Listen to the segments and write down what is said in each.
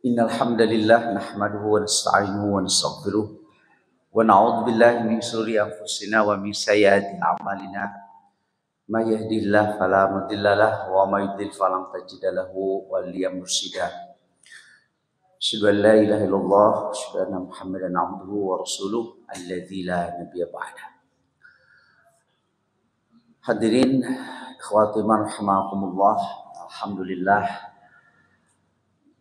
Innal hamdalillah nahmaduhu wa nasta'inuhu wa nastaghfiruh wa na'udzu billahi min shururi anfusina wa min sayyiati a'malina. May yahdihillahu fala mudhillalah wa may yudhlil fala tajida lahu waliyyan mursyida. Asyhadu an la ilaha illallah wa asyhadu anna Muhammadan 'abduhu wa rasuluh alladzi la nabiyya ba'da. Hadirin ikhwati marhamakumullah, alhamdulillah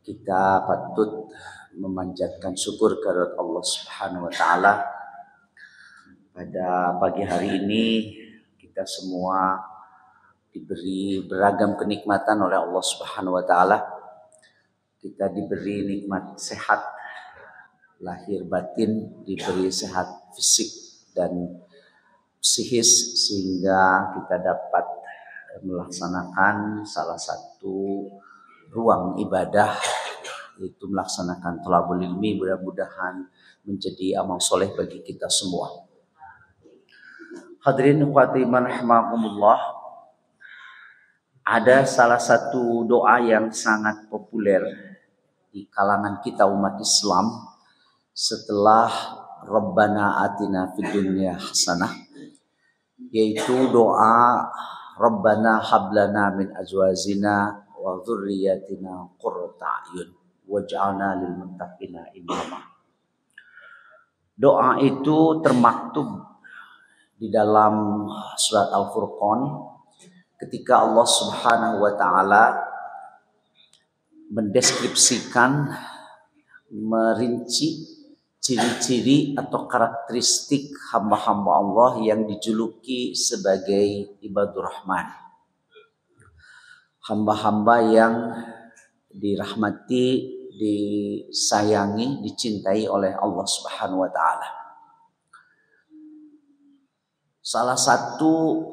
kita patut memanjatkan syukur kepada Allah Subhanahu wa taala. Pada pagi hari ini kita semua diberi beragam kenikmatan oleh Allah Subhanahu wa taala. Kita diberi nikmat sehat lahir batin, diberi sehat fisik dan psikis sehingga kita dapat melaksanakan salah satu ruang ibadah, yaitu melaksanakan thalabul ilmi. Mudah-mudahan menjadi amal soleh bagi kita semua. Hadirin ikhwati rahimakumullah, ada salah satu doa yang sangat populer di kalangan kita umat Islam setelah Rabbana atina fid dunya hasanah, yaitu doa Rabbana hablana min azwajina wa dzurriyyatina qurrata a'yun waj'alna lil muttaqina imama. Doa itu termaktub di dalam surat Al-Furqan ketika Allah Subhanahu wa taala mendeskripsikan, merinci ciri-ciri atau karakteristik hamba-hamba Allah yang dijuluki sebagai ibadur rahman. Hamba-hamba yang dirahmati, disayangi, dicintai oleh Allah Subhanahu wa taala. Salah satu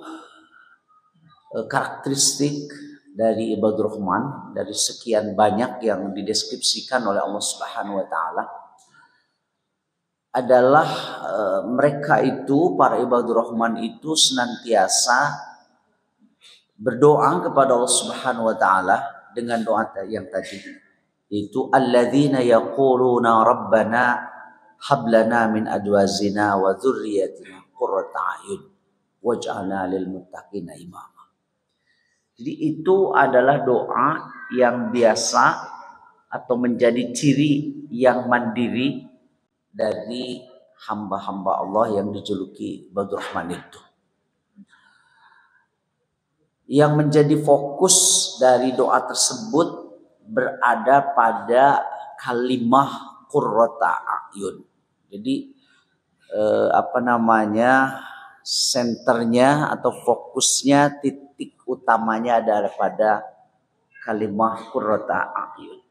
karakteristik dari ibadur rahman dari sekian banyak yang dideskripsikan oleh Allah Subhanahu wa taala adalah mereka itu, para ibadur rahman itu senantiasa berdoa kepada Allah Subhanahu wa taala dengan doa yang tadi, yaitu alladzina yaquluna rabbana hab lana min azwajina wa dzurriyyatina qurrata a'yun waj'alna lil muttaqina imama. Jadi itu adalah doa yang biasa atau menjadi ciri yang mandiri dari hamba-hamba Allah yang dijuluki ibadur rahman itu. Yang menjadi fokus dari doa tersebut berada pada kalimah qurrata a'yun. Jadi senternya atau fokusnya, titik utamanya adalah pada kalimah qurrata a'yun.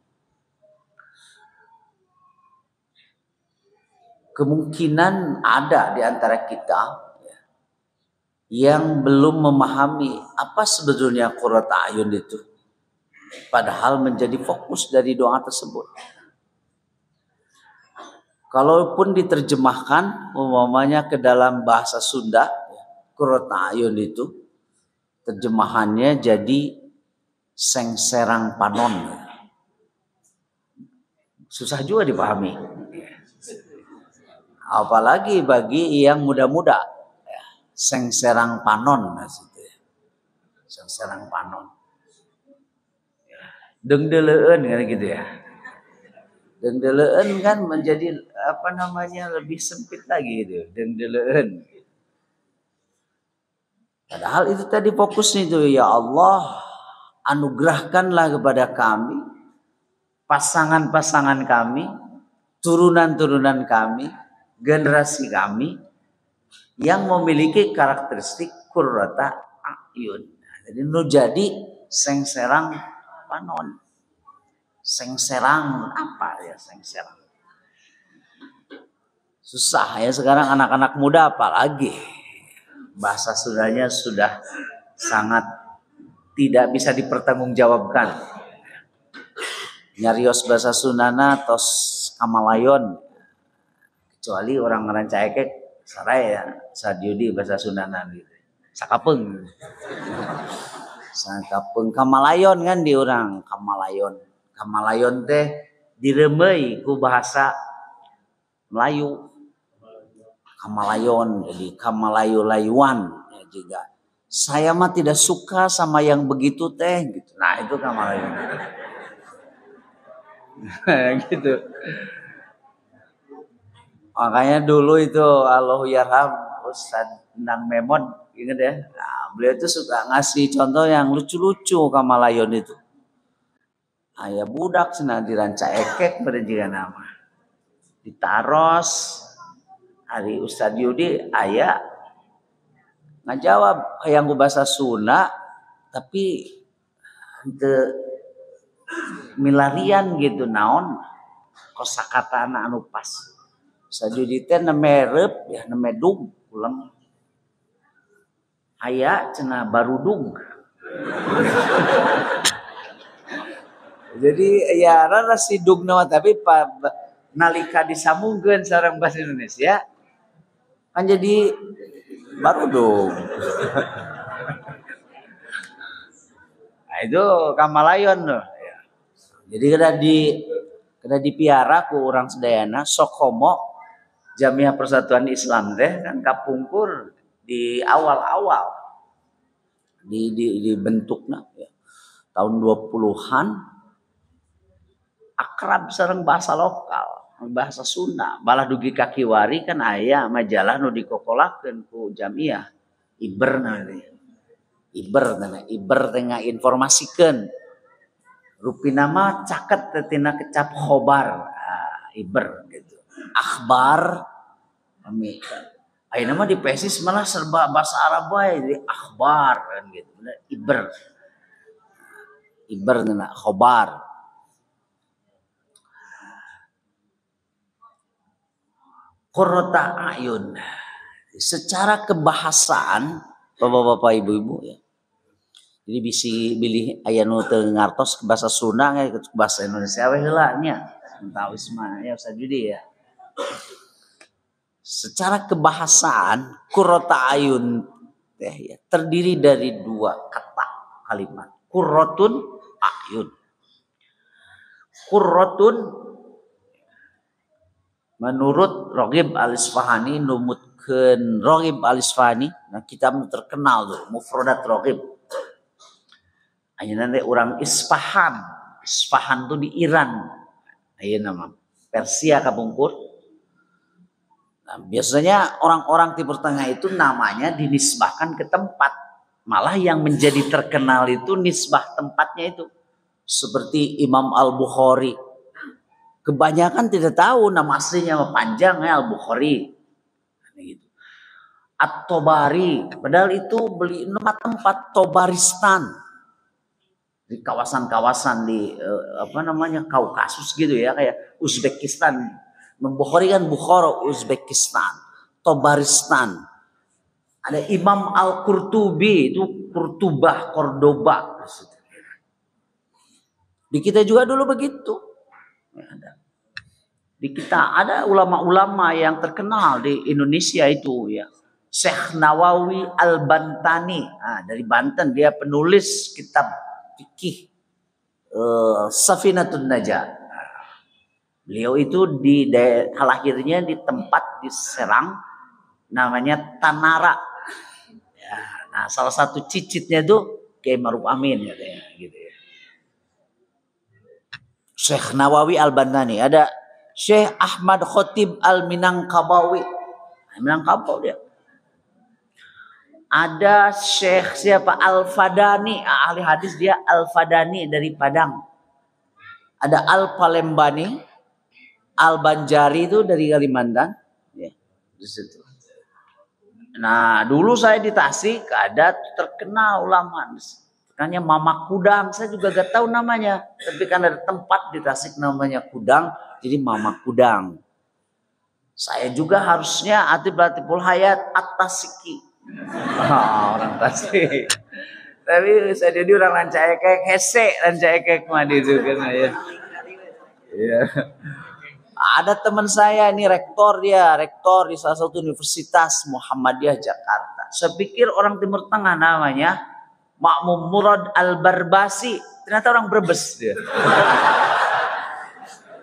Kemungkinan ada di antara kita yang belum memahami apa sebetulnya qurrata a'yun itu, padahal menjadi fokus dari doa tersebut. Kalaupun diterjemahkan umpamanya ke dalam bahasa Sunda, qurrata a'yun itu terjemahannya jadi sengserang panon. Susah juga dipahami, apalagi bagi yang muda-muda. Sengserang panon maksudnya. Sengserang panon. Dengdeleun kan gitu ya. Dengdeleun kan menjadi lebih sempit lagi gitu. Dengdeleun. Padahal itu tadi fokusnya itu, ya Allah, anugerahkanlah kepada kami pasangan-pasangan kami, turunan-turunan kami, generasi kami yang memiliki karakteristik qurrata a'yun. Jadi jadi sengserang panon. Sengserang apa ya sengserang? Susah ya sekarang anak-anak muda, apalagi bahasa Sundanya sudah sangat tidak bisa dipertanggungjawabkan. Nyarios bahasa Sundana tos kamalayon, kecuali orang Rancaikek saraya sadiudi bahasa Sundana gitu. Sakapeung. Sakapeung kamalayon kan di urang, kamalayon. Kamalayon teh diremei ku bahasa Melayu. Kamalayon, jadi kamalayu-layuan ya juga. Saya mah tidak suka sama yang begitu teh gitu. Nah, itu kamalayon. Gitu. Makanya dulu itu Allahu yarham Ustaz Nang Memon, ingat ya. Nah, beliau itu suka ngasih contoh yang lucu-lucu kamalayon itu. Aya budak cenah diranca ekek pada jiga nama. Ditaros hari Ustadz Yudi aya ngajawab yang bahasa Sunda tapi henteu milarian gitu naon kosakatana anu pas. Ustadz Yudi teh nemerep ya nemedug ulang aya cenah barudug. Jadi ya rara si dug nama tapi nalika disambungkeun sareng bahasa Indonesia kan jadi barudug. Nah, itu kamalayon tuh. Ya. Jadi kada dipiara ku urang sedayana sok homo Jamiah Persatuan Islam teh kan kapungkur di awal-awal dibentukna ya. Tahun 20-an akrab sareng bahasa lokal. Bahasa Sunda balah dugi kaki wari kan aya majalah nu dikokolakeun ku jamiah Iber namanya. Iber teh ngainformasikeun rupina mah caket tina kecap khobar. Iber gitu. Akhbar kami ayeuna mah di pesis malah serba bahasa Arab wae jadi akhbar kan gitu. Iber teh khobar. Qurrata ayun. Secara kebahasaan Bapak-bapak Ibu-ibu ya. Jadi bisi bilih aya nu teu ngartos ke bahasa Sunda ke bahasa Indonesia we heula nya. Entawis mah ya Ustaz Judi ya. Secara kebahasaan qurrata ayun teh ya terdiri dari dua kata kalimat. Qurratun ayun. Qurratun menurut Raghib Al-Isfahani numutkeun Raghib Al-Isfahani nah kitab terkenal tuh Mufradat Raghib ayeuna teh urang Isfahan tuh di Iran ayeuna mah Persia kapungkur. Nah, biasanya orang-orang Timur Tengah itu namanya dinisbahkan ke tempat, malah yang menjadi terkenal itu nisbah tempatnya itu seperti Imam Al-Bukhari. Kebanyakan tidak tahu nama aslinya panjang ya Al-Bukhari. Gitu. At-Tobari, padahal itu beli nama tempat Tobaristan. Di kawasan-kawasan di Kaukasus gitu ya kayak Uzbekistan. Bukhari kan Bukhara Uzbekistan, Tobaristan. Ada Imam Al-Qurtubi itu Qurtubah, Cordoba. Di kita juga dulu begitu. Di kita ada ulama-ulama yang terkenal di Indonesia itu ya. Syekh Nawawi Al-Bantani dari Banten, dia penulis kitab fikih Safinatun Najah. Beliau itu lahirnya di tempat di Serang namanya Tanara. Ya, nah salah satu cicitnya itu Kiai Maruf Amin gitu ya. Syekh Nawawi Al-Bantani, ada Syekh Ahmad Khotib Al-Minangkabawi. Minangkabau dia. Ada Syekh siapa Al-Fadani, ahli hadis dia Al-Fadani dari Padang. Ada Al-Palembani, Al-Banjari itu dari Kalimantan, ya, di situ. Nah, dulu saya di Tasik ada terkenal ulama. Makanya Mama Kudang, saya juga gak tahu namanya. Tapi kan ada tempat di Tasik namanya Kudang, jadi Mama Kudang. Saya juga harusnya Atib Latiful Hayat At-Tasiki. Orang Tasik. Tapi saya jadi orang Rancaekek, hese Rancaekek mah itu kan ya. Iya. Ada teman saya ini rektor di salah satu universitas Muhammadiyah Jakarta. Saya pikir orang Timur Tengah namanya Makmum Murad Al-Barbasi, ternyata orang Brebes dia.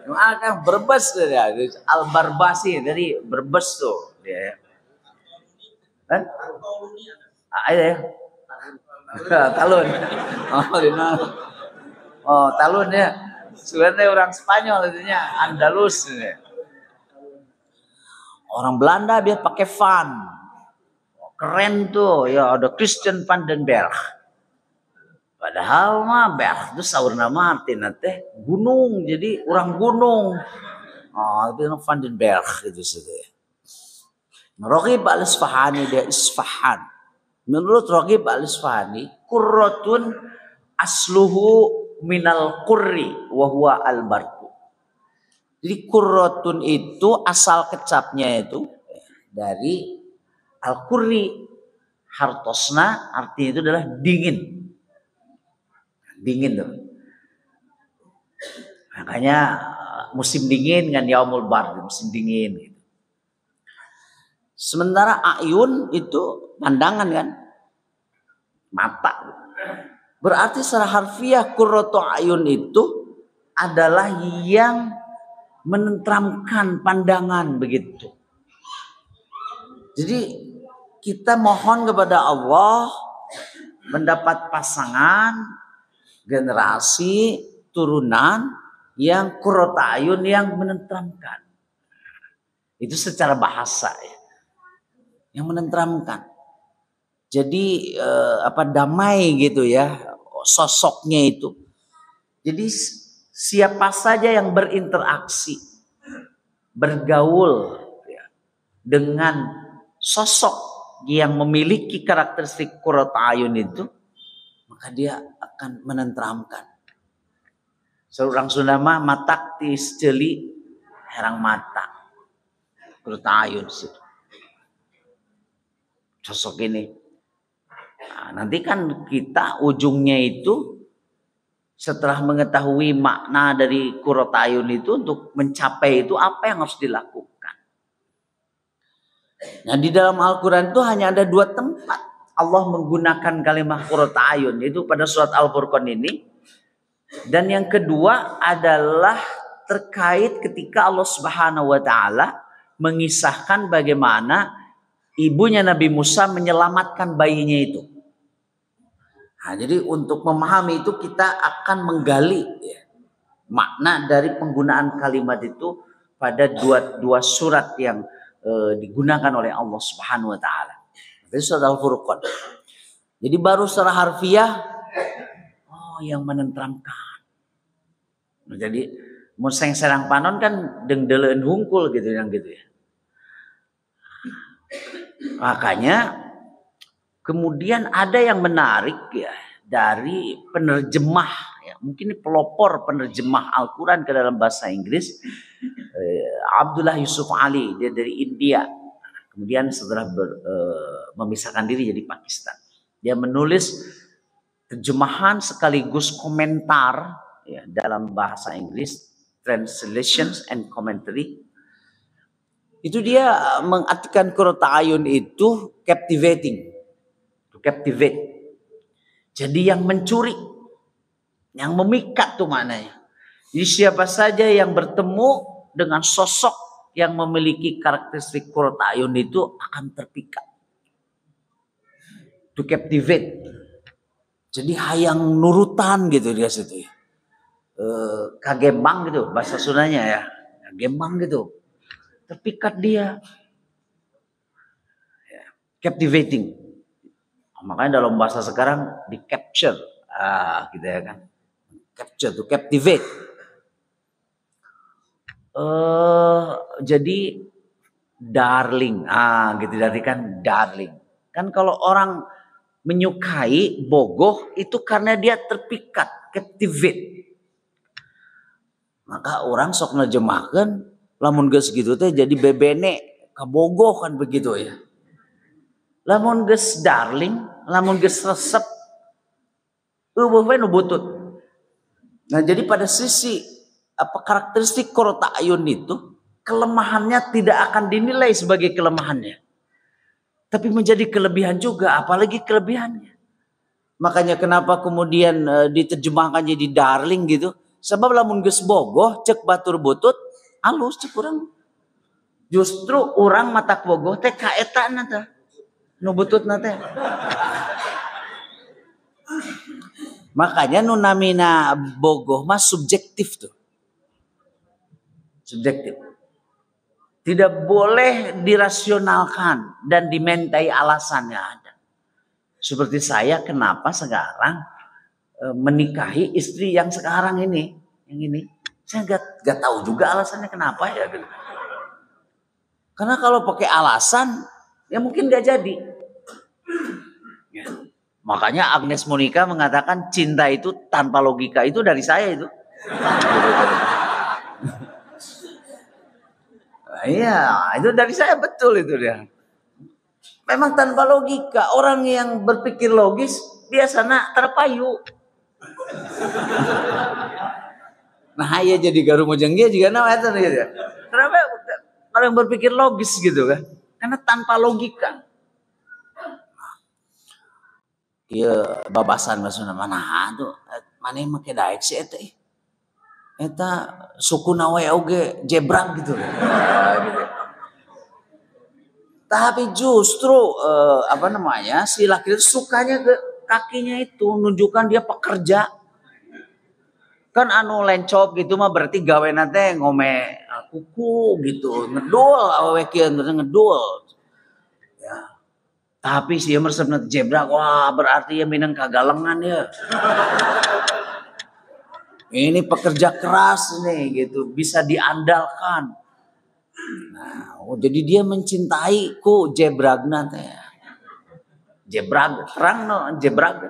Kan Brebes dia. Al-Barbasi dari Brebes tuh dia. Kan? Ya. Talun. Talun ya. Sebenarnya orang Spanyol itunya Andalus ini. Orang Belanda dia pakai van. Keren tuh, ya ada Christian van den Berg. Padahal mah Berg itu saurna Martin teh gunung, jadi orang gunung. Itu van den Berg itu saja. Raghib al-Isfahani dia Isfahan. Menurut Raghib al-Isfahani, qurratun asluhu minal qurri wa huwa al-barku. Jadi qurratun itu asal kecapnya itu dari al-qurri, hartosna artinya itu adalah dingin. Dingin tuh. Makanya musim dingin kan yaumul bard, musim dingin gitu. Sementara ayun itu pandangan kan, mata. Berarti secara harfiah qurratu ayun itu adalah yang menenteramkan pandangan begitu. Jadi kita mohon kepada Allah mendapat pasangan, generasi, turunan yang qurratu ayun yang menenteramkan. Itu secara bahasa ya. Yang menenteramkan. Jadi damai gitu ya sosoknya itu. Jadi siapa saja yang berinteraksi, bergaul ya, dengan sosok yang memiliki karakteristik qurratu ayun itu, maka dia akan menenteramkan. Seorang Sunda mah matak tis jeli herang mata. Qurratu ayun situ. Sosok ini. Nah, nanti kan kita ujungnya itu setelah mengetahui makna dari qurratu ayun itu untuk mencapai itu apa yang harus dilakukan. Nah di dalam Al-Quran itu hanya ada 2 tempat Allah menggunakan kalimat qurratu ayun, yaitu pada surat Al-Furqan ini. Dan yang kedua adalah terkait ketika Allah Subhanahu wa taala mengisahkan bagaimana ibunya Nabi Musa menyelamatkan bayinya itu. Nah, jadi untuk memahami itu kita akan menggali ya, makna dari penggunaan kalimat itu pada dua surat yang digunakan oleh Allah Subhanahu wa taala. Itu surat Al-Furqan. Jadi baru secara harfiah yang menenteramkan. Nah, jadi mun seng serang panon kan dengdeleun hungkul gitu yang gitu ya. Makanya kemudian ada yang menarik ya dari penerjemah ya, mungkin ini pelopor penerjemah Al-Quran ke dalam bahasa Inggris, Abdullah Yusuf Ali, dia dari India. Kemudian setelah memisahkan diri jadi Pakistan, dia menulis terjemahan sekaligus komentar ya, dalam bahasa Inggris, translations and commentary. Itu dia mengartikan qurratu ayun itu captivating, to captivate. Jadi yang mencuri, yang memikat tuh maknanya. Jadi siapa saja yang bertemu dengan sosok yang memiliki karakteristik qurratu ayun itu akan terpikat. To captivate. Jadi hayang nurutan gitu dia situ. Kagembang gitu bahasa Sundanya ya. Kagembang gitu. Terpikat dia. Ya, captivating. Makanya dalam bahasa sekarang di capture. Gitu ya kan. Capture, to captivate. Jadi darling. Gitu dari kan darling. Kan kalau orang menyukai bogoh itu karena dia terpikat, captivate. Maka orang sok nerjemahkan lamun geus gitu teh jadi bebene kabogoh kan begitu ya. Lamun geus darling, lamun geus resep eueuh we nu butut. Nah, jadi pada sisi karakteristik qurratu ayun itu kelemahannya tidak akan dinilai sebagai kelemahannya. Tapi menjadi kelebihan juga, apalagi kelebihannya. Makanya kenapa kemudian diterjemahkan jadi darling gitu. Sebab lamun geus bogoh cek batur butut alus cek urang. Justru orang mata bogoh teh ka eta na teh. Nu bututna teh. Makanya nu namina bogoh mah subjektif tuh. Subjektif. Tidak boleh dirasionalkan dan dimintai alasannya ada. Seperti saya kenapa sekarang menikahi istri yang sekarang ini, yang ini. Saya gak tahu juga alasannya kenapa ya. Karena kalau pakai alasan, ya mungkin gak jadi. Ya. Makanya Agnes Monica mengatakan cinta itu tanpa logika, itu dari saya itu. Iya, itu dari saya, betul itu dia. Memang tanpa logika. Orang yang berpikir logis biasanya terpayu. Nah, iya jadi garu mojang dia juga namanya itu dia. Kenapa orang yang berpikir logis gitu kan? Karena tanpa logika. Iya, babasan maksudnya mana tuh? Mana yang make daek sih eta? Eta suku nawe oge jebrang gitu. Gitu. Tapi justru si laki itu sukanya ke kakinya itu, menunjukkan dia pekerja. Kan anu lencop gitu mah berarti gawena teh ngome kuku gitu, ngedul awewe kieu ngedul. Ya. Tapi sih meresepna jebrang, wah berarti ya minang kagalengan ya. Ini pekerja keras nih gitu, bisa diandalkan. Nah, jadi dia mencintai ku jebragna teh. Jebrag, terang no jebrag.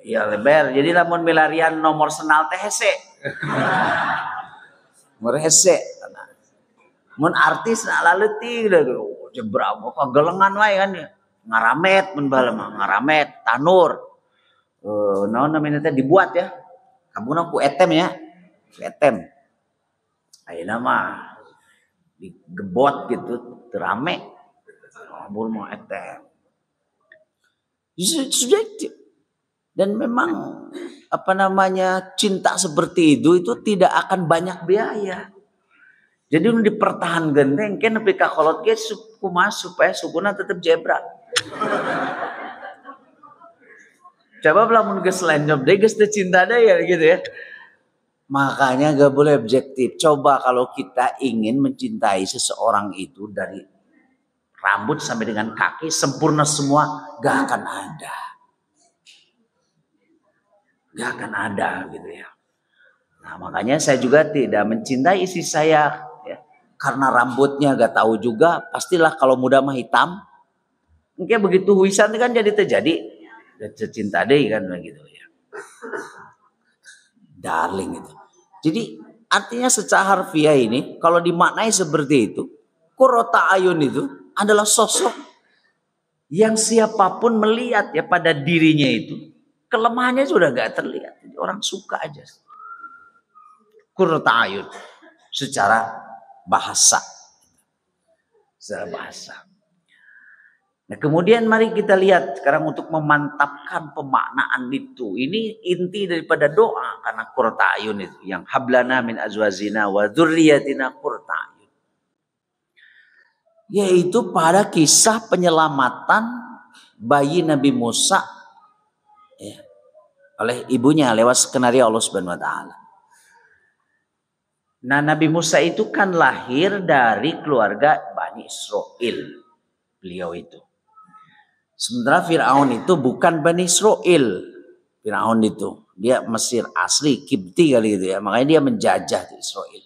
Ya lebar. Jadi lamun milarian nomor senal teh hese. Nomor hese. Mun artis na laleutik jebrag kagelengan wae kan ya. Ngaramet mun bae mah, ngaramet, tanur. Naon namanya teh dibuat ya. Kabuna ku etem ya. Etem. Ayeuna mah digebot gitu, terame. Kabur mah etem. Subjektif. Dan memang cinta seperti itu tidak akan banyak biaya. Jadi nu dipertahankeun teh engke nepi ka kolot ge kumaha supaya sukuna tetep jebrang. Coba lamun geus lenyop deui geus teu cinta deui ya gitu ya. Makanya gak boleh objektif. Coba kalau kita ingin mencintai seseorang itu dari rambut sampai dengan kaki sempurna semua, gak akan ada. Gak akan ada gitu ya. Nah makanya saya juga tidak mencintai istri saya ya. Karena rambutnya gak tahu juga. Pastilah kalau muda mah hitam. Mungkin begitu huisan kan jadi terjadi. Cinta deh kan begitu ya. Darling itu. Jadi artinya secara harfiah ini kalau dimaknai seperti itu, qurrata ayun itu adalah sosok yang siapapun melihat ya pada dirinya itu kelemahannya sudah gak terlihat. Jadi orang suka aja. Qurrata ayun secara bahasa. Secara bahasa. Nah kemudian mari kita lihat sekarang untuk memantapkan pemaknaan itu. Ini inti daripada doa karena qurrata ayun itu. Yang hablana min azwazina wa dzurriyyatina qurrata ayun. Yaitu pada kisah penyelamatan bayi Nabi Musa ya, oleh ibunya lewat skenario Allah Subhanahu wa taala. Nah Nabi Musa itu kan lahir dari keluarga Bani Israel. Beliau itu. Sementara Fir'aun itu bukan Bani Israel. Fir'aun itu. Dia Mesir asli, Kipti kali gitu ya. Makanya dia menjajah di Israel.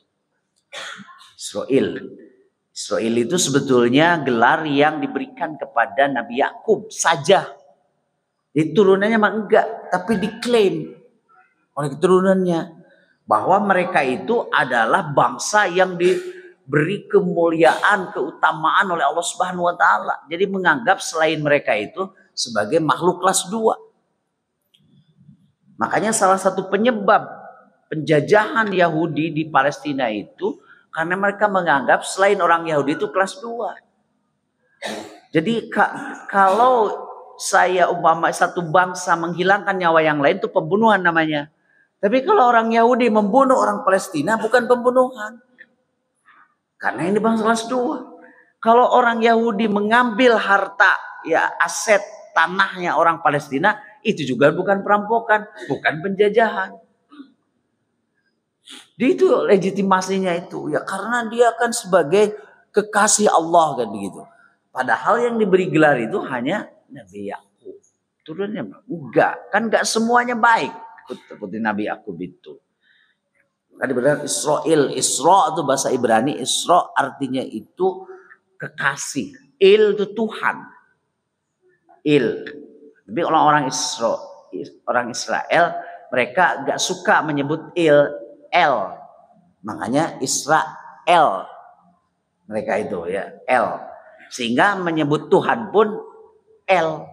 Israel itu sebetulnya gelar yang diberikan kepada Nabi Yakub saja. Jadi turunannya mah enggak. Tapi diklaim oleh keturunannya. Bahwa mereka itu adalah bangsa yang beri kemuliaan, keutamaan oleh Allah Subhanahu wa taala. Jadi menganggap selain mereka itu sebagai makhluk kelas 2. Makanya salah satu penyebab penjajahan Yahudi di Palestina itu karena mereka menganggap selain orang Yahudi itu kelas 2. Jadi kalau saya umpama satu bangsa menghilangkan nyawa yang lain itu pembunuhan namanya. Tapi kalau orang Yahudi membunuh orang Palestina bukan pembunuhan. Karena ini bangsa kelas 2. Kalau orang Yahudi mengambil harta, ya aset tanahnya orang Palestina, itu juga bukan perampokan, bukan penjajahan. Itu legitimasinya itu, ya karena dia kan sebagai kekasih Allah kan begitu. Padahal yang diberi gelar itu hanya Nabi Yakub. Turunnya enggak, kan enggak semuanya baik seperti Nabi Yakub itu. Tadi benar Israel, Isra itu bahasa Ibrani, Isra artinya itu kekasih. Il itu Tuhan. Il. Tapi orang Israel mereka enggak suka menyebut El. Makanya Israel. Mereka itu ya, El. Sehingga menyebut Tuhan pun El.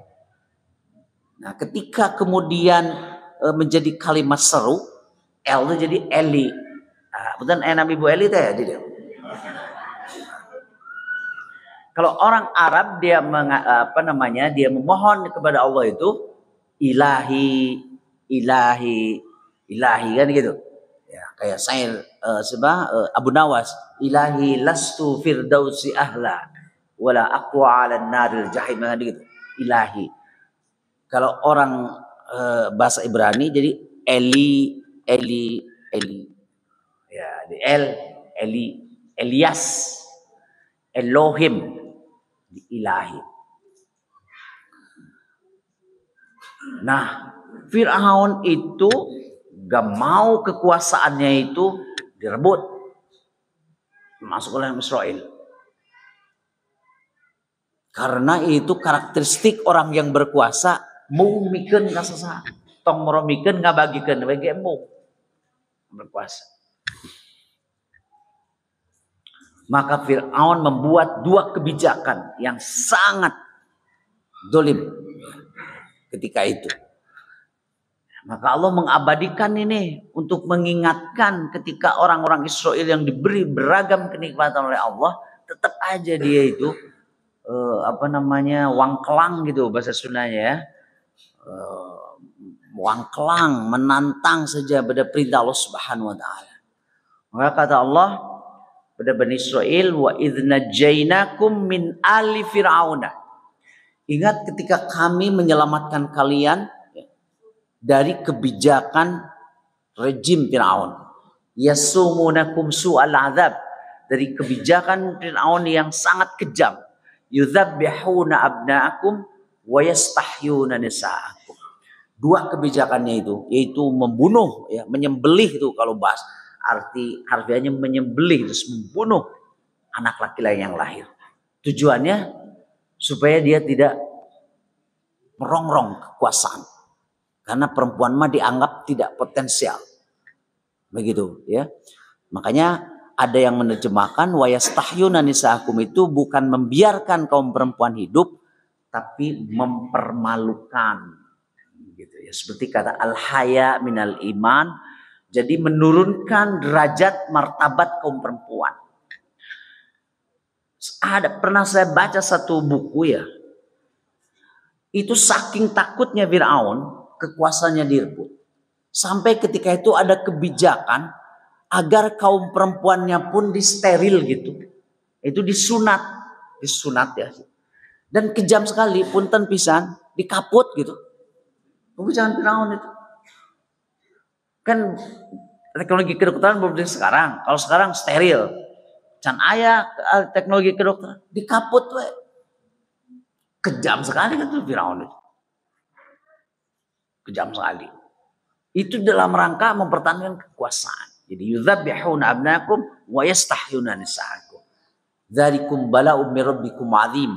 Nah, ketika kemudian menjadi kalimat seru, El itu jadi Eli. Betul Nabi Bu Eli teh dia. Kalau orang Arab dia dia memohon kepada Allah itu ilahi kan gitu. Ya, kayak saya Abu Nawas, ilahi lastu firdausi ahla wala aqwa 'alan naril jahim gitu. Ilahi. Kalau orang bahasa Ibrani jadi Eli. Ya, di Eli, Elias, Elohim, di Ilahi. Nah, Fir'aun itu gak mau kekuasaannya itu direbut, masuk oleh Israel. Karena itu karakteristik orang yang berkuasa, mau mikeun kasasa, tong moromikeun ngabagikeun we ge mau berkuasa. Maka Fir'aun membuat 2 kebijakan yang sangat dolim ketika itu. Maka Allah mengabadikan ini untuk mengingatkan ketika orang-orang Israel yang diberi beragam kenikmatan oleh Allah, tetap aja dia itu wangkelang gitu bahasa Sundanya ya. Wangkelang, menantang saja pada perintah Allah Subhanahu wa taala. Maka kata Allah pada Bani Israel, wa idznajainakum min ali fir'auna. Ingat ketika kami menyelamatkan kalian dari kebijakan rejim Fir'aun. Yasumunakum su'al azab, dari kebijakan Fir'aun yang sangat kejam. Yudzabbihuna abna'akum wa yastahyuna nisa'akum. 2 kebijakannya itu, yaitu membunuh, ya, menyembelih itu kalau bahas harfiahnya menyembelih, terus membunuh anak laki-laki yang lahir. Tujuannya supaya dia tidak merongrong kekuasaan. Karena perempuan mah dianggap tidak potensial. Begitu ya. Makanya ada yang menerjemahkan wa yastahyuna nisa'akum itu bukan membiarkan kaum perempuan hidup, tapi mempermalukan. Gitu ya. Seperti kata al-haya minal iman, jadi menurunkan derajat martabat kaum perempuan. Pernah saya baca satu buku ya. Itu saking takutnya Fir'aun kekuasaannya direbut. Sampai ketika itu ada kebijakan agar kaum perempuannya pun disteril gitu. Itu disunat ya. Dan kejam sekali, punten pisan, dikaput gitu. Kebijakan Fir'aun itu. Kan teknologi kedokteran belum sekarang. Kalau sekarang steril. Can aya teknologi kedokteran dikaput we. Kejam sekali kan tuh Firaun itu. Kejam sekali. Itu dalam rangka mempertahankan kekuasaan. Jadi yudzabbihuna abnaakum wa yastahyuna nisa'akum. Dzalikum bala'un min rabbikum 'adzim.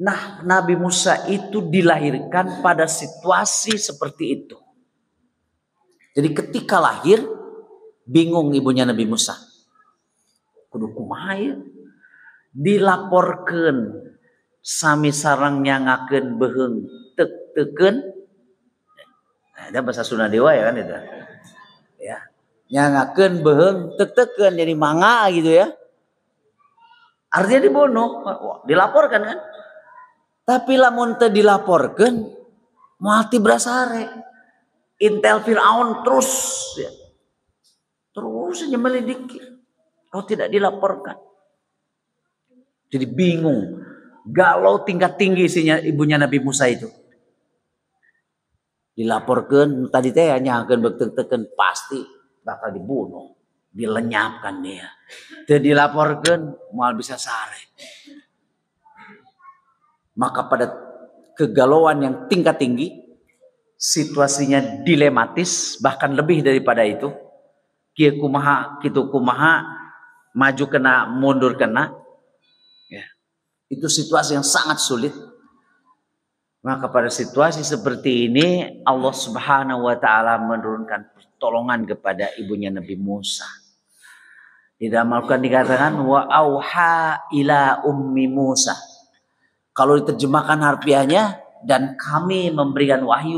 Nah, Nabi Musa itu dilahirkan pada situasi seperti itu. Jadi ketika lahir, bingung ibunya Nabi Musa. Kudu kumaha ya? Dilaporkeun sami sareng nyangakeun beheung teuk-teukeun. Nah, itu bahasa Sunda Dewa ya kan itu. Ya. Nyangakeun beheung teuk-teukeun jadi manga gitu ya. Artinya dibunuh, dilaporkan kan? Tapi lamun teu dilaporkeun moal ti brasare. Intel Fir'aun terus saja melidiki. Kalau tidak dilaporkan. Jadi bingung. Galau tingkat tinggi isinya ibunya Nabi Musa itu. Dilaporkan tadi teh hanya akan berteken pasti bakal dibunuh. Dilenyapkan dia. Tidak dilaporkan mal bisa sare. Maka pada kegalauan yang tingkat tinggi, situasinya dilematis, bahkan lebih daripada itu. Kieu kumaha, kitu kumaha, maju kena, mundur kena. Ya. Itu situasi yang sangat sulit. Maka pada situasi seperti ini Allah Subhanahu wa taala menurunkan pertolongan kepada ibunya Nabi Musa. Di dalam Al-Qur'an dikatakan wa auha ila ummi Musa. Kalau diterjemahkan harfiahnya dan kami memberikan wahyu.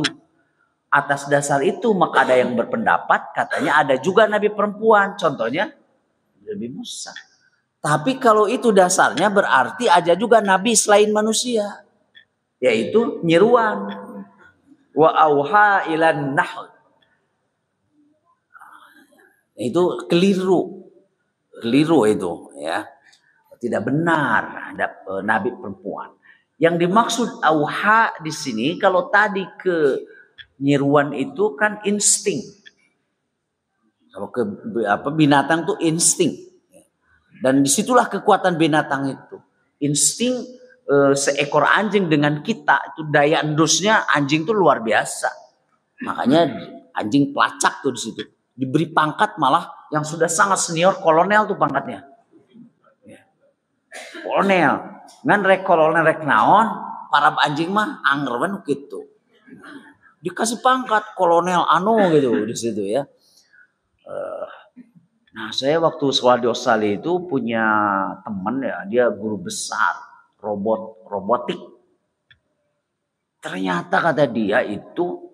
Atas dasar itu maka ada yang berpendapat katanya ada juga nabi perempuan, contohnya Nabi Musa. Tapi kalau itu dasarnya berarti ada juga nabi selain manusia. Yaitu nyeruan. Wa auha ilan nahl. Itu keliru. Keliru itu ya. Tidak benar ada nabi perempuan. Yang dimaksud auha di sini kalau tadi ke nyeruan itu kan insting. Kalau ke binatang tuh insting. Dan disitulah kekuatan binatang itu. Insting seekor anjing dengan kita itu daya endusnya anjing tuh luar biasa. Makanya anjing pelacak tuh di situ. Diberi pangkat malah yang sudah sangat senior kolonel tuh pangkatnya. Kolonel. Ngan rek kolonel rek naon, para anjing mah anggerwan gitu. Dikasih pangkat kolonel anu gitu di situ ya. Nah, saya waktu sekolah di Australia itu punya teman ya, dia guru besar robotik. Ternyata kata dia itu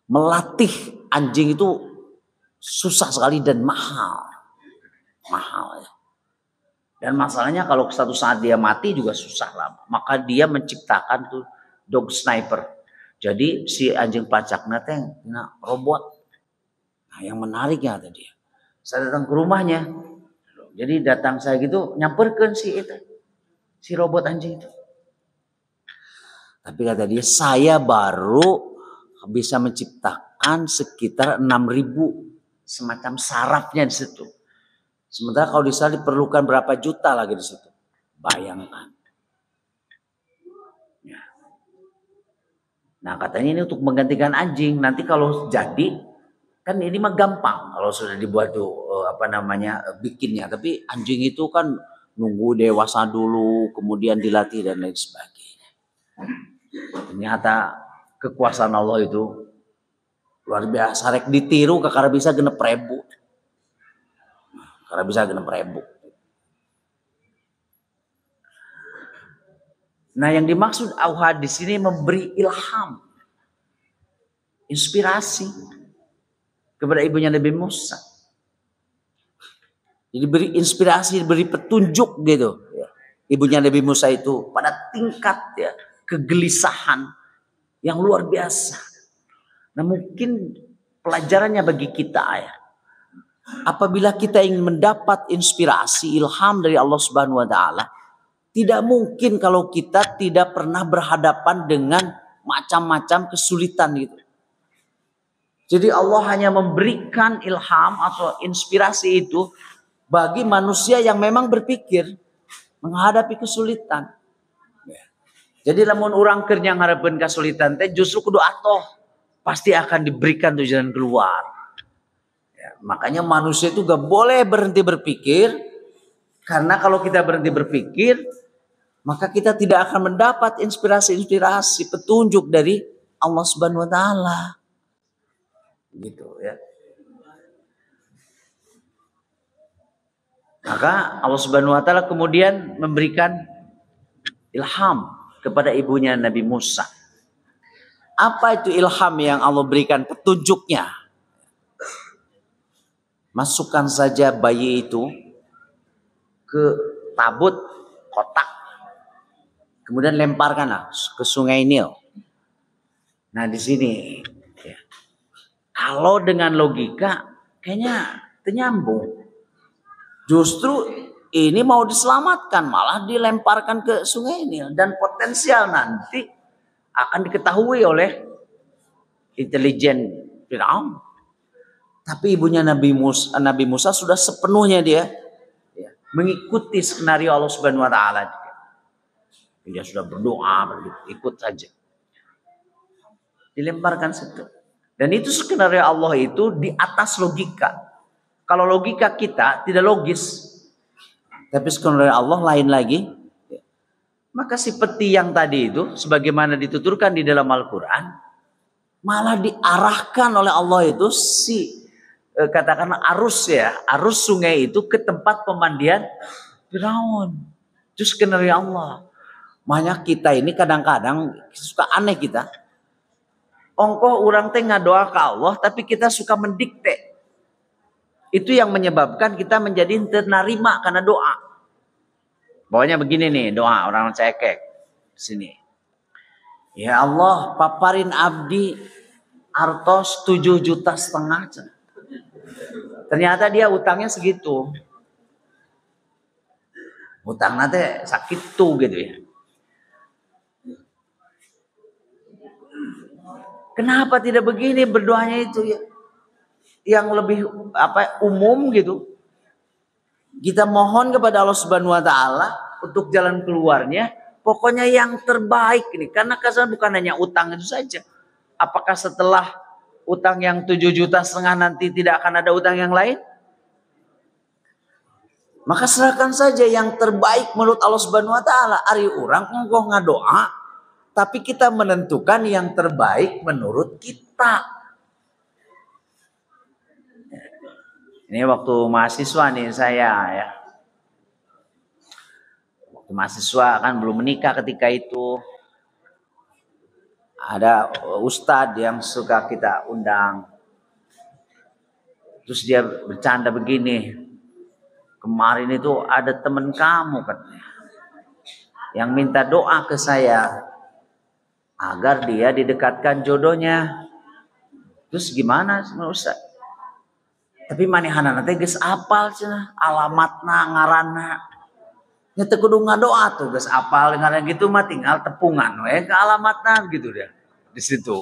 melatih anjing itu susah sekali dan mahal ya. Dan masalahnya kalau suatu saat dia mati juga susah lah. Maka dia menciptakan tuh dog sniper. Jadi si anjing pelacaknya teh robot. Nah, yang menariknya tadi saya datang ke rumahnya. Jadi datang saya gitu nyamperkan si robot anjing itu. Tapi kata dia saya baru bisa menciptakan sekitar 6.000 semacam sarafnya di situ. Sementara kalau di sana diperlukan berapa juta lagi di situ. Bayangkan. Ya. Nah katanya ini untuk menggantikan anjing. Nanti kalau jadi, kan ini mah gampang kalau sudah dibuat tuh bikinnya. Tapi anjing itu kan nunggu dewasa dulu, kemudian dilatih dan lain sebagainya. Ternyata kekuasaan Allah itu luar biasa. Rek ditiru kakara bisa 6.000. Karena bisa 6.000. Nah, yang dimaksud auha di sini memberi ilham, inspirasi kepada ibunya Nabi Musa. Jadi beri inspirasi, beri petunjuk gitu. Ibunya Nabi Musa itu pada tingkat ya kegelisahan yang luar biasa. Nah, mungkin pelajarannya bagi kita ya. Apabila kita ingin mendapat inspirasi, ilham dari Allah Subhanahu wa taala, tidak mungkin kalau kita tidak pernah berhadapan dengan macam-macam kesulitan gitu. Jadi Allah hanya memberikan ilham atau inspirasi itu bagi manusia yang memang berpikir menghadapi kesulitan. Jadi lamun orang keur ngarepkeun kesulitan teh justru kudu atoh pasti akan diberikan tuh jalan keluar. Makanya manusia itu gak boleh berhenti berpikir. Karena kalau kita berhenti berpikir, maka kita tidak akan mendapat inspirasi, petunjuk dari Allah Subhanahu wa taala. Gitu ya. Maka Allah Subhanahu wa taala kemudian memberikan ilham kepada ibunya Nabi Musa. Apa itu ilham yang Allah berikan petunjuknya? Masukkan saja bayi itu ke tabut kotak. Kemudian lemparkanlah ke sungai Nil. Nah di sini ya, Kalau dengan logika kayaknya ternyambung. Justru ini mau diselamatkan, malah dilemparkan ke sungai Nil. Dan potensial nanti akan diketahui oleh intelijen Firaun. Tapi ibunya Nabi Musa sudah sepenuhnya dia mengikuti skenario Allah Subhanahu wa taala. Dia sudah berdoa, ikut saja. Dilemparkan situ. Dan itu skenario Allah itu di atas logika. Kalau logika kita tidak logis. Tapi skenario Allah lain lagi. Maka si peti yang tadi itu, sebagaimana dituturkan di dalam Al-Quran, malah diarahkan oleh Allah itu katakanlah arus sungai itu ke tempat pemandian Firaun. Itu skenario Allah. Makanya kita ini kadang-kadang suka aneh kita. Ongkoh orang teh ngadoa ke Allah, tapi kita suka mendikte. Itu yang menyebabkan kita menjadi ternerima karena doa. Pokoknya begini nih doa orang cekek. Sini. Ya Allah, paparin abdi artos 7,5 juta. Ternyata dia utangnya segitu. Utang nanti sakit tuh gitu ya. Kenapa tidak begini berdoanya itu ya? Yang lebih umum gitu. Kita mohon kepada Allah Subhanahu wa taala untuk jalan keluarnya, pokoknya yang terbaik ini. Karena kasar bukan hanya utang itu saja. Apakah setelah utang yang 7,5 juta nanti tidak akan ada utang yang lain? Maka serahkan saja yang terbaik menurut Allah Subhanahu wa taala. Ari urang engko ngadoa, tapi kita menentukan yang terbaik menurut kita. Ini waktu mahasiswa nih saya ya. Waktu mahasiswa kan belum menikah ketika itu. Ada ustadz yang suka kita undang. Terus dia bercanda begini. Kemarin itu ada teman kamu katanya. Yang minta doa ke saya. Agar dia didekatkan jodohnya. Terus gimana Ustaz? Tapi manehana teh geus apal cenah alamatna ngaranna. Nya teu kudu ngadoa tuh geus apal ngaranna gitu mah tinggal tepungan we ke alamatna gitu dia di situ.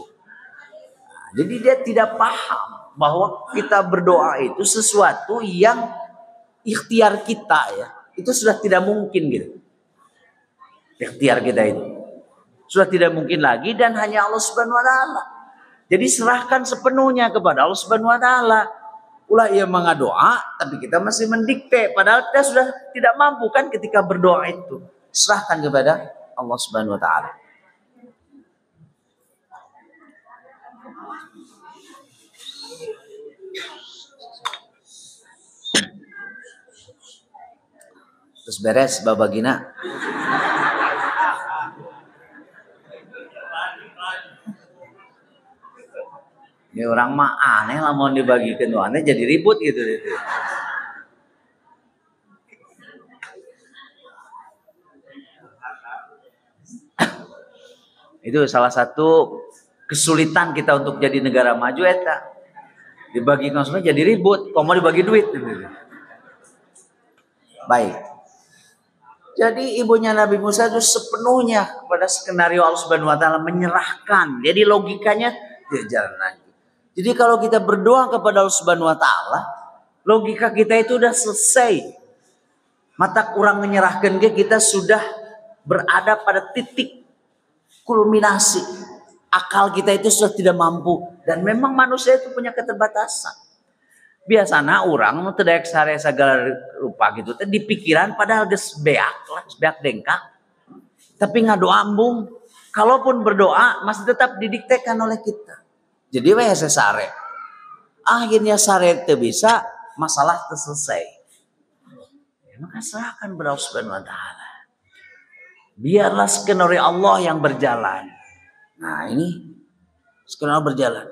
Nah, jadi dia tidak paham bahwa kita berdoa itu sesuatu yang ikhtiar kita ya. Itu sudah tidak mungkin gitu. Ikhtiar kita itu sudah tidak mungkin lagi dan hanya Allah Subhanahu wa taala. Jadi serahkan sepenuhnya kepada Allah Subhanahu wa taala. Ulah ia mengadoa, tapi kita masih mendikte. Padahal kita sudah tidak mampu kan ketika berdoa itu. Serahkan kepada Allah Subhanahu wa taala. Terus beres babagina. Ini orang mah aneh lah mau dibagikan aneh jadi ribut gitu. Itu salah satu kesulitan kita untuk jadi negara maju eta. Dibagikan semua jadi ribut, kok mau dibagi duit gitu. Baik. Jadi ibunya Nabi Musa itu sepenuhnya kepada skenario Allah Subhanahu wa taala menyerahkan. Jadi logikanya dia jalan lagi. Jadi kalau kita berdoa kepada Allah Subhanahu wa taala, logika kita itu udah selesai. Mata kurang menyerahkan kita sudah berada pada titik kulminasi. Akal kita itu sudah tidak mampu dan memang manusia itu punya keterbatasan. Biasanya orang teu daek sare sagala rupa gitu teh di pikiran padahal geus beak dengkak. Tapi ngadoa embung. Kalaupun berdoa masih tetap didiktekan oleh kita. Jadi we sare. Akhirnya sare teu bisa, masalah teu selesai. Maka serahkan kepada Allah Subhanahu wa taala. Biarlah skenario Allah yang berjalan. Nah, ini skenario berjalan.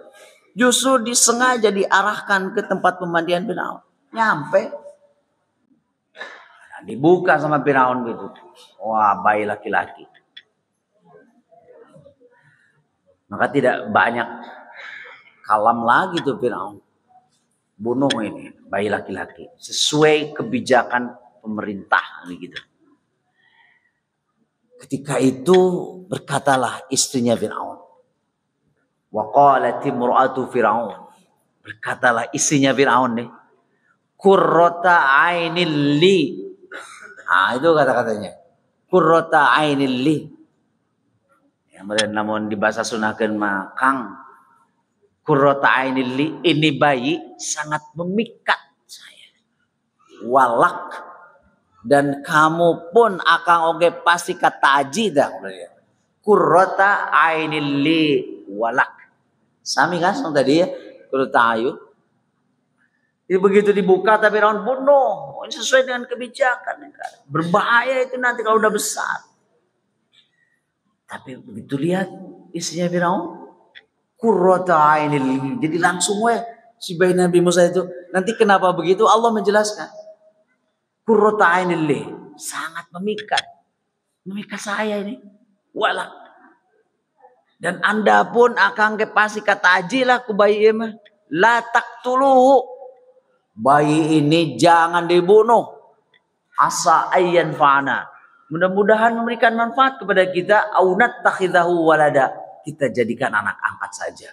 Justru disengaja diarahkan ke tempat pemandian Firaun. Nyampe. Nah, dibuka sama Firaun gitu. Wah, bayi laki-laki. Maka tidak banyak Kalam lagi tuh Firaun. Bunuh ini bayi laki-laki sesuai kebijakan pemerintah gitu. Ketika itu berkatalah istrinya Firaun. Wa qalat imra'atu Firaun. Berkatalah istrinya Firaun nih. Qurrata ainil li. Ah itu kata-katanya. Qurrata ainil li. Ya, namun di bahasa sunahkeun mah Kang qurrata ainil li, ini bayi sangat memikat saya. Walak, dan kamu pun akan oge pasti kataji dah. Qurrata ainil li walak. Sami kan tadi ya, qurrata ayu. Jadi begitu dibuka tapi Firaun bunuh. Ini sesuai dengan kebijakan. Berbahaya itu nanti kalau udah besar. Tapi begitu lihat istrinya Firaun, qurrata ainil. Jadi langsung si bayi Nabi Musa itu. Nanti kenapa begitu Allah menjelaskan. Qurrata ainil, sangat memikat. Memikat saya ini. Walak. Dan Anda pun akan pasti katajilah ku bayi mah. La taqtuluhu. Bayi ini jangan dibunuh. Asa ayyan fa'ana. Mudah-mudahan memberikan manfaat kepada kita. Aunat takhidahu walada. Kita jadikan anak angkat saja.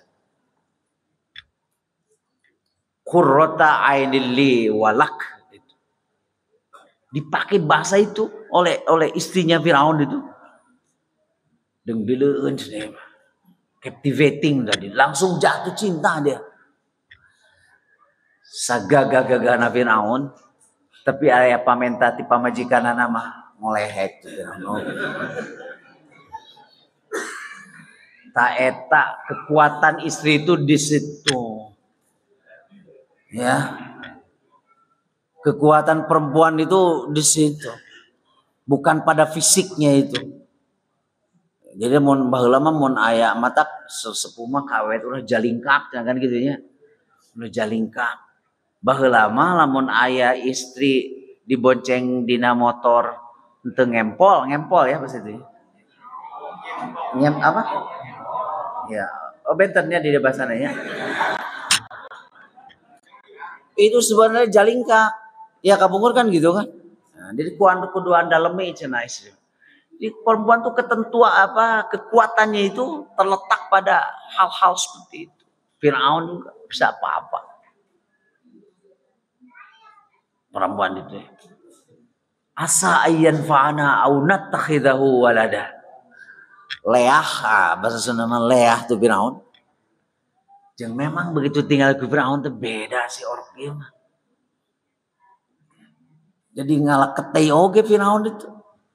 Qurrata ainil li walak. Dipakai bahasa itu oleh istrinya Firaun itu. Dengbileun captivating tadi. Langsung jatuh cinta dia. Sagagagagana Firaun. Tapi aya pamenta ti pamajikanana mah ngolehek tuh. Tak eta kekuatan istri itu di situ. Ya. Kekuatan perempuan itu di situ. Bukan pada fisiknya itu. Jadi mun baheula mah mun aya mata sesepuh mah kawet ulah jalingkap kan gitu nya. Ulah jalingkap. Baheula mah lamun aya istri dibonceng dina motor henteu ngempol ya pas itu. Nyem apa? Ya, benternya di bahasana ya. Itu sebenarnya jalingkap. Ya kabungur kan gitu kan. Nah, jadi kuduan daleme cenah istri. Jadi perempuan tuh kekuatannya itu terletak pada hal-hal seperti itu. Firaun juga bisa apa-apa. Perempuan itu. Asa ayyan fa'ana au nattakhidahu walada. Leah, bahasa Sunda mah leah tuh Firaun. Jeung memang begitu tinggal ke Firaun tuh beda si orang ieu mah. Jadi ngalaketei oge Firaun itu.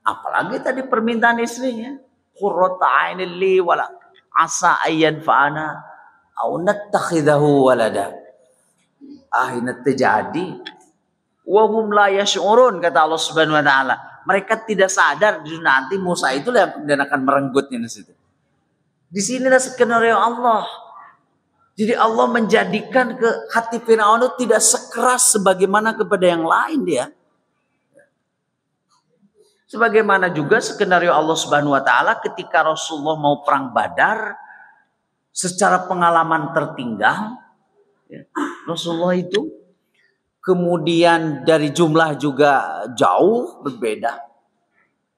Apalagi tadi permintaan istrinya. Qurrata ainil li wala asa ayyan fa'ana au nattakhidahu walada. Akhirnya terjadi wa hum la yash'urun, kata Allah Subhanahu wa taala. Mereka tidak sadar nanti Musa itu yang akan merenggutnya di situ. Di sinilah skenario Allah. Jadi Allah menjadikan ke hati Firaun itu tidak sekeras sebagaimana kepada yang lain dia. Sebagaimana juga skenario Allah Subhanahu wa taala ketika Rasulullah mau perang Badar secara pengalaman tertinggal ya, Rasulullah itu kemudian dari jumlah juga jauh berbeda.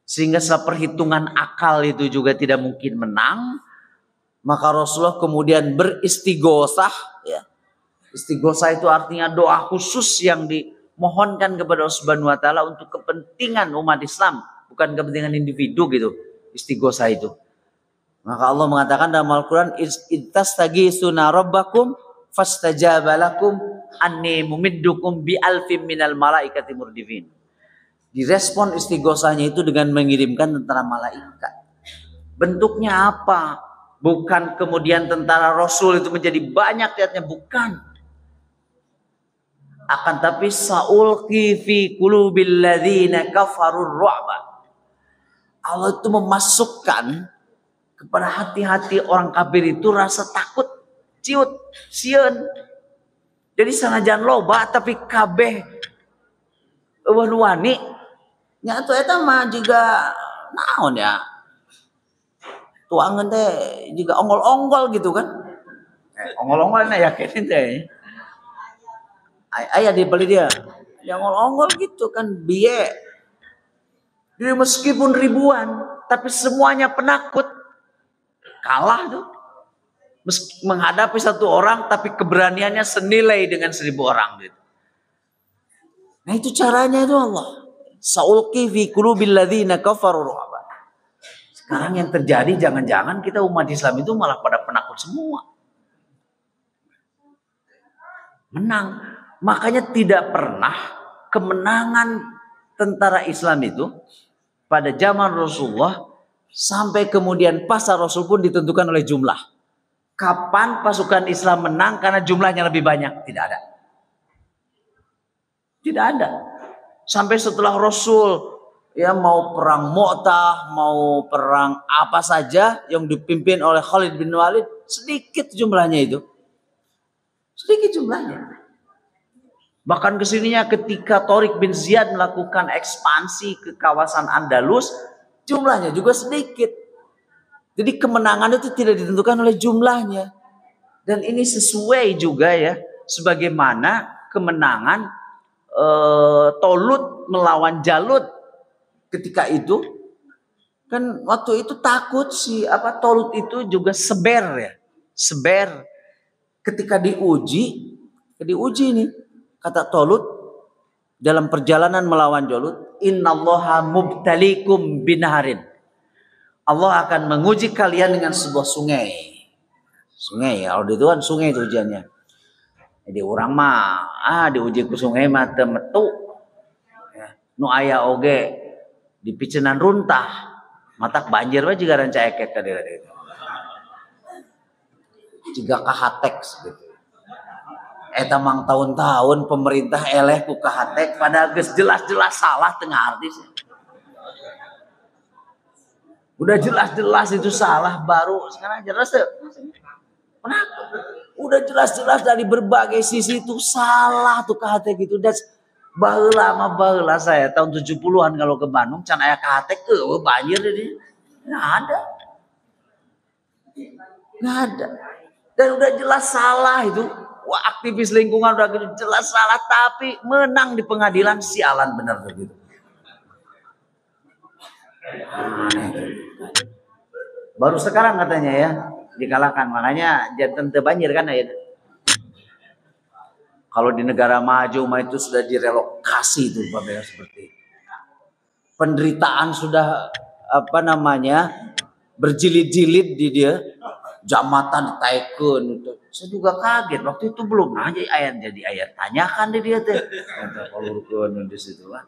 Sehingga setelah perhitungan akal itu juga tidak mungkin menang. Maka Rasulullah kemudian beristighosah. Ya. Istighosah itu artinya doa khusus yang dimohonkan kepada Allah Subhanahu wa taala untuk kepentingan umat Islam. Bukan kepentingan individu gitu. Istighosah itu. Maka Allah mengatakan dalam Al-Quran. Ittastaghitsuna rabbakum fastajaba lakum anni mumiddukum bi alfim minal malaikati murdifin. Direspon istighosahnya itu dengan mengirimkan tentara malaikat. Bentuknya apa? Bukan kemudian tentara Rasul itu menjadi banyak lihatnya, bukan. Akan tapi saulqi fi qulubil ladzina kafarur ru'ba. Allah itu memasukkan kepada hati-hati orang kafir itu rasa takut, ciut, sieun. Jadi sanajan loba tapi kabeh eueuh nu wani nya atuh eta mah jiga naon ya. Tuangan teh juga onggol-onggol gitu kan. Ongol-ongol na yakin teh. Ayah dibeli dia. Yang ongol-ongol gitu kan biye. Jadi meskipun ribuan, tapi semuanya penakut. Kalah tuh. Menghadapi satu orang, tapi keberaniannya senilai dengan 1000 orang gitu. Nah itu caranya itu Allah. Sa'ulqi fi qulubil ladzina kafaru ru'ba. Sekarang yang terjadi jangan-jangan kita umat Islam itu malah pada penakut semua. Menang. Makanya tidak pernah kemenangan tentara Islam itu pada zaman Rasulullah sampai kemudian pasar Rasul pun ditentukan oleh jumlah. Kapan pasukan Islam menang karena jumlahnya lebih banyak? Tidak ada. Tidak ada. Sampai setelah Rasul ya mau perang Mu'tah, mau perang apa saja yang dipimpin oleh Khalid bin Walid, sedikit jumlahnya itu. Sedikit jumlahnya. Bahkan kesininya ketika Tariq bin Ziyad melakukan ekspansi ke kawasan Andalus, jumlahnya juga sedikit. Jadi kemenangan itu tidak ditentukan oleh jumlahnya. Dan ini sesuai juga ya, sebagaimana kemenangan Tolut melawan Jalut ketika itu. Kan waktu itu takut Tolut itu juga seber ya. Seber. Ketika diuji nih. Kata Tolut dalam perjalanan melawan Jalut, innallaha mubtalikum binaharin. Allah akan menguji kalian dengan sebuah sungai. Sungai, kalau itu kan sungai itu ujiannya. Jadi orang mah diuji ke sungai mah teu metu. Ya. Nu aya oge di picenan runtah. Matak banjir we jiga ranca ekek ka dieu. Jiga kahatek gitu. Eta mang tahun-tahun pemerintah eleh ku kahatek pada geus jelas-jelas salah tengah artis. Udah jelas-jelas itu salah baru sekarang jelas tuh. Kenapa? Udah jelas-jelas dari berbagai sisi itu salah tuh kahatek gitu. Dan baheula saya tahun 70-an kalau ke Bandung can aya kahatek banjir jadi enggak ada. Enggak ada. Dan udah jelas salah itu. Wah, aktivis lingkungan udah jelas salah tapi menang di pengadilan sialan bener begitu. Baru sekarang katanya ya dikalahkan, makanya jantan teu banjir kan ya. Kalau di negara maju mah itu sudah direlokasi itu seperti itu. Penderitaan sudah berjilid-jilid di dia, jamatan ditaikeun itu. Saya juga kaget waktu itu belum aja ayat tanyakan di dia teh. Eta palurkeun di situ lah.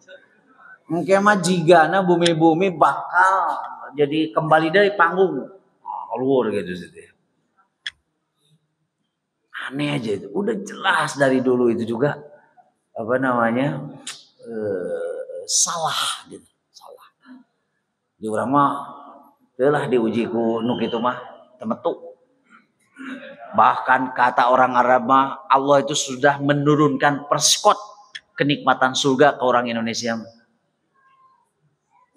Mungkin mah jigana bumi-bumi bakal jadi kembali dari panggung. Keluar gitu situ. Aneh aja itu. Udah jelas dari dulu itu juga salah gitu. Salah. Di urang mah teulah diuji ku nu kitu mah temetu. Bahkan kata orang Arab mah Allah itu sudah menurunkan perskot kenikmatan surga ke orang Indonesia.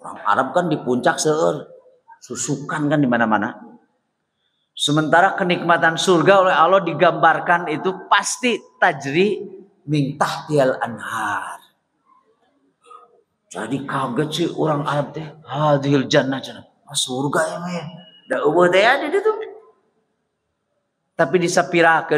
Orang Arab kan di puncak seueur, susukan kan di mana-mana. Sementara kenikmatan surga oleh Allah digambarkan itu pasti tajri min tahtiyal anhar. Jadi kaget sih orang Arab teh, hadhil jannah surga ya mah ya. Da eueuh teh ada di situ. Tapi disapirakeun